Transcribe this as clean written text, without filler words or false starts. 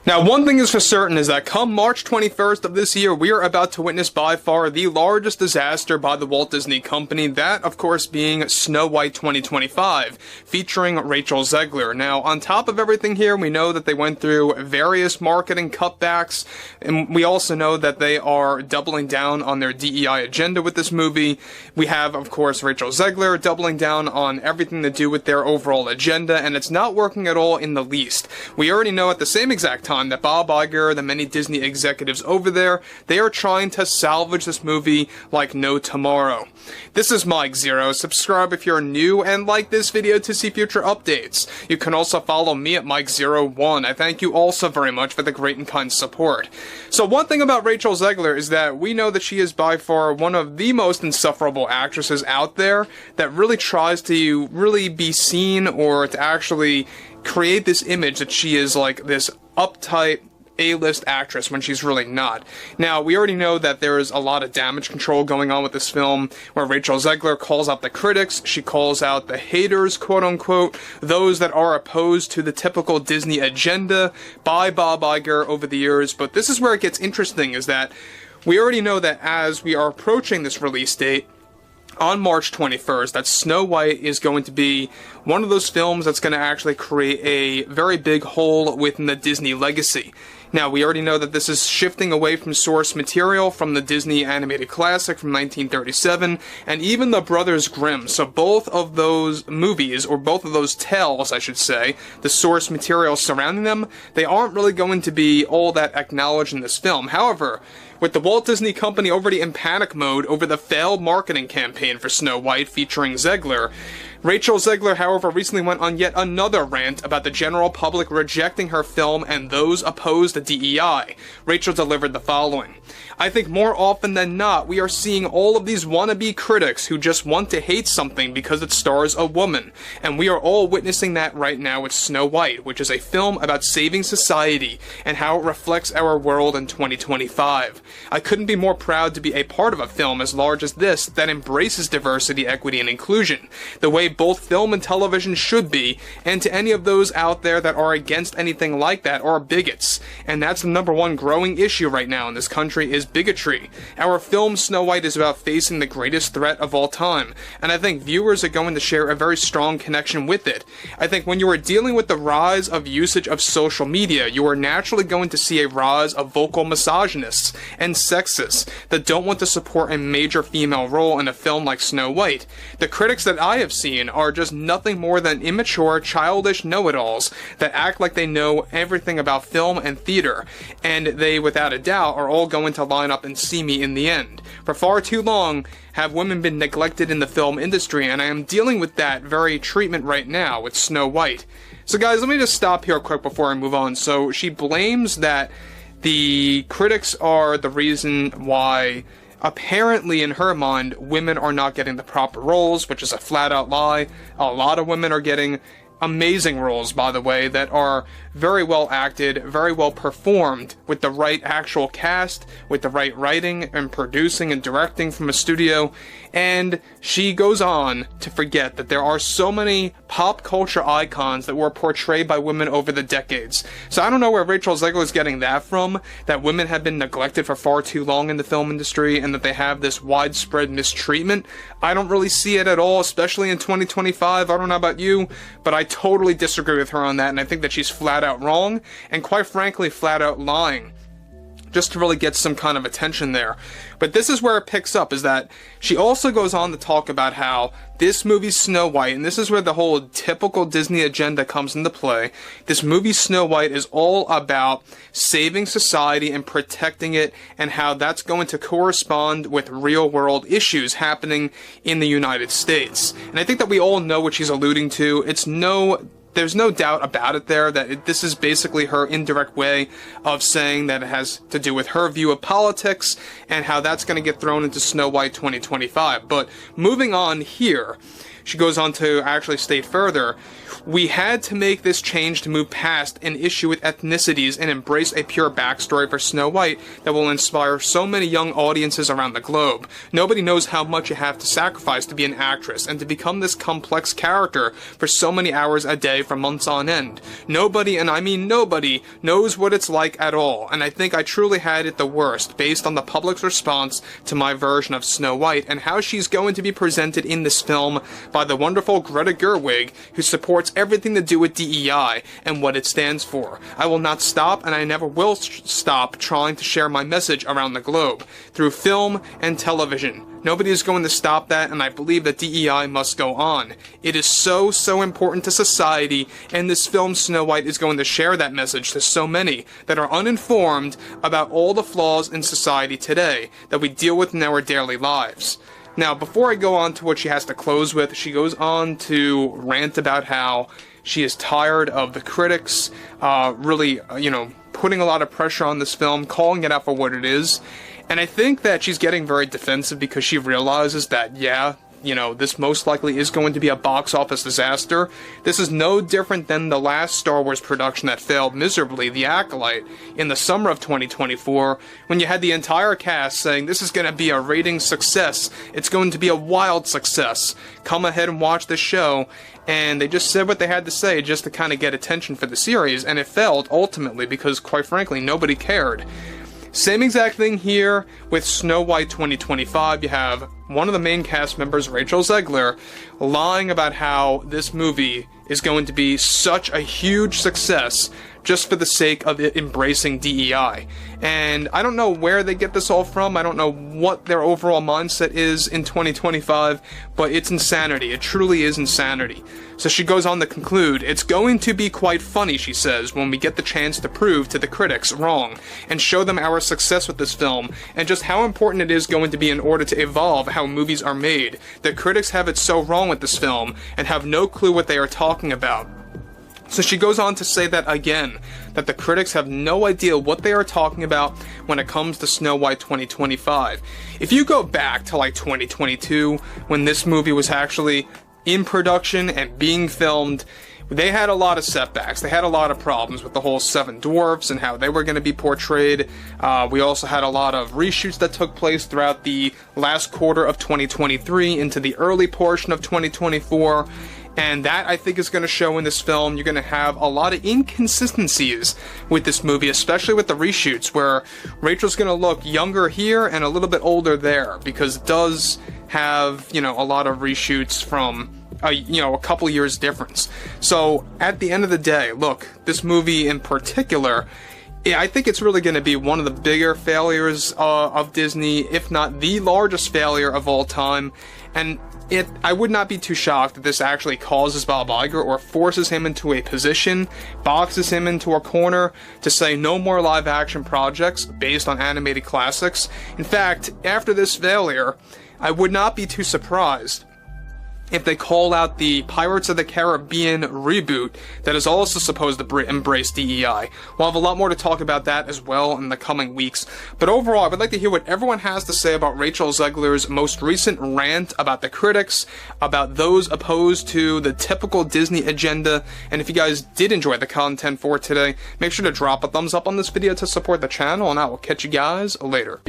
Now, one thing is for certain is that come March 21st of this year, we are about to witness by far the largest disaster by the Walt Disney Company, that, of course, being Snow White 2025, featuring Rachel Zegler. Now, on top of everything here, we know that they went through various marketing cutbacks, and we also know that they are doubling down on their DEI agenda with this movie. We have, of course, Rachel Zegler doubling down on everything to do with their overall agenda, and it's not working at all in the least. We already know at the same exact time that Bob Iger, the many Disney executives over there, they are trying to salvage this movie like no tomorrow. This is Mike Zero. Subscribe if you're new and like this video to see future updates. You can also follow me at Mike01. I thank you also very much for the great and kind support. So one thing about Rachel Zegler is that we know that she is by far one of the most insufferable actresses out there that really tries to really be seen or to actually create this image that she is like this uptight A-list actress when she's really not. Now, we already know that there is a lot of damage control going on with this film, where Rachel Zegler calls out the critics, she calls out the haters, quote-unquote, those that are opposed to the typical Disney agenda by Bob Iger over the years. But this is where it gets interesting, is that we already know that as we are approaching this release date, on March 21st, that Snow White is going to be one of those films that's going to actually create a very big hole within the Disney legacy. Now, we already know that this is shifting away from source material from the Disney animated classic from 1937, and even the Brothers Grimm. So both of those movies, or both of those tales, I should say, the source material surrounding them, they aren't really going to be all that acknowledged in this film. However, with the Walt Disney Company already in panic mode over the failed marketing campaign for Snow White featuring Zegler, Rachel Zegler, however, recently went on yet another rant about the general public rejecting her film and those opposed to DEI. Rachel delivered the following: "I think more often than not, we are seeing all of these wannabe critics who just want to hate something because it stars a woman. And we are all witnessing that right now with Snow White, which is a film about saving society and how it reflects our world in 2025. I couldn't be more proud to be a part of a film as large as this that embraces diversity, equity, and inclusion, the way both film and television should be, and to any of those out there that are against anything like that are bigots. And that's the number one growing issue right now in this country, is bigotry. Our film Snow White is about facing the greatest threat of all time, and I think viewers are going to share a very strong connection with it. I think when you are dealing with the rise of usage of social media, you are naturally going to see a rise of vocal misogynists and sexists that don't want to support a major female role in a film like Snow White. The critics that I have seen are just nothing more than immature, childish know-it-alls that act like they know everything about film and theater, and they, without a doubt, are all going to line up and see me in the end. For far too long have women been neglected in the film industry, and I am dealing with that very treatment right now with Snow White." So guys, let me just stop here quick before I move on. So she blames that the critics are the reason why, apparently in her mind, women are not getting the proper roles, which is a flat-out lie. A lot of women are getting amazing roles, by the way, that are very well acted, very well performed, with the right actual cast, with the right writing and producing and directing from a studio. And she goes on to forget that there are so many pop culture icons that were portrayed by women over the decades. So I don't know where Rachel Zegler is getting that from, that women have been neglected for far too long in the film industry and that they have this widespread mistreatment. I don't really see it at all, especially in 2025. I don't know about you, but I totally disagree with her on that, and I think that she's flat out wrong, and quite frankly flat out lying, just to really get some kind of attention there. But this is where it picks up, is that she also goes on to talk about how this movie Snow White, and this is where the whole typical Disney agenda comes into play, this movie Snow White is all about saving society and protecting it, and how that's going to correspond with real world issues happening in the United States. And I think that we all know what she's alluding to. There's no doubt about it there that this is basically her indirect way of saying that it has to do with her view of politics and how that's going to get thrown into Snow White 2025. But moving on here, she goes on to actually state further, "We had to make this change to move past an issue with ethnicities and embrace a pure backstory for Snow White that will inspire so many young audiences around the globe. Nobody knows how much you have to sacrifice to be an actress and to become this complex character for so many hours a day away for months on end. Nobody, and I mean nobody, knows what it's like at all, and I think I truly had it the worst based on the public's response to my version of Snow White and how she's going to be presented in this film by the wonderful Greta Gerwig, who supports everything to do with DEI and what it stands for. I will not stop, and I never will stop trying to share my message around the globe through film and television. Nobody is going to stop that, and I believe that DEI must go on. It is so important to society, and this film, Snow White, is going to share that message to so many that are uninformed about all the flaws in society today that we deal with in our daily lives. Now, before I go on to what she has to close with, she goes on to rant about how she is tired of the critics really, putting a lot of pressure on this film, calling it out for what it is. And I think that she's getting very defensive because she realizes that, this most likely is going to be a box office disaster. This is no different than the last Star Wars production that failed miserably, The Acolyte, in the summer of 2024, when you had the entire cast saying, this is going to be a rating success, it's going to be a wild success, come ahead and watch the show, and they just said what they had to say just to kind of get attention for the series, and it failed ultimately because, quite frankly, nobody cared. Same exact thing here with Snow White 2025. You have one of the main cast members, Rachel Zegler, lying about how this movie is going to be such a huge success just for the sake of it embracing DEI. And I don't know where they get this all from. I don't know what their overall mindset is in 2025, but it's insanity. It truly is insanity. So she goes on to conclude, it's going to be quite funny, she says, when we get the chance to prove to the critics wrong and show them our success with this film and just how important it is going to be in order to evolve how movies are made. The critics have it so wrong with this film and have no clue what they are talking about. So she goes on to say that again, that the critics have no idea what they are talking about when it comes to Snow White 2025. If you go back to like 2022, when this movie was actually in production and being filmed, they had a lot of setbacks. They had a lot of problems with the whole Seven Dwarfs and how they were going to be portrayed. We also had a lot of reshoots that took place throughout the last quarter of 2023 into the early portion of 2024. And that, I think, is going to show in this film. You're going to have a lot of inconsistencies with this movie, especially with the reshoots, where Rachel's going to look younger here and a little bit older there, because it does have, a lot of reshoots from a couple years difference. So at the end of the day, look, this movie in particular, I think it's really going to be one of the bigger failures of Disney, if not the largest failure of all time. And I would not be too shocked if this actually causes Bob Iger or forces him into a position, boxes him into a corner to say no more live action projects based on animated classics. In fact, after this failure, I would not be too surprised if they call out the Pirates of the Caribbean reboot that is also supposed to embrace DEI. We'll have a lot more to talk about that as well in the coming weeks. But overall, I would like to hear what everyone has to say about Rachel Zegler's most recent rant about the critics, about those opposed to the typical Disney agenda. And if you guys did enjoy the content for today, make sure to drop a thumbs up on this video to support the channel, and I will catch you guys later.